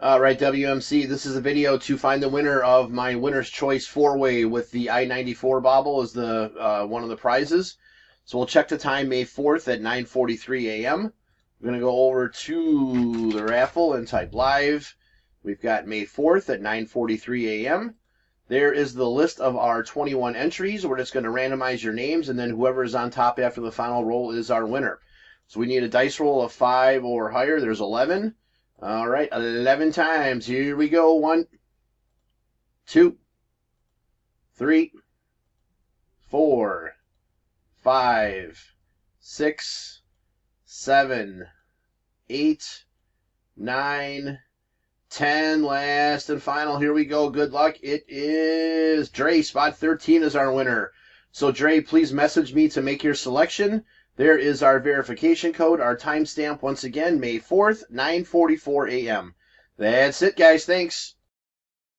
All right, WMC, this is a video to find the winner of my Winner's Choice 4-way with the I-94 bauble as the one of the prizes. So we'll check the time May 4th at 9:43 a.m. We're going to go over to the raffle and type live. We've got May 4th at 9:43 a.m. There is the list of our 21 entries. We're just going to randomize your names, and then whoever is on top after the final roll is our winner. So we need a dice roll of 5 or higher. There's 11. All right, 11 times. Here we go. 1, 2, 3, 4, 5, 6, 7, 8, 9, 10. Last and final. Here we go. Good luck. It is Dre. Spot 13 is our winner. So, Dre, please message me to make your selection. There is our verification code, our timestamp, once again, May 4th, 9:44 a.m. That's it, guys. Thanks.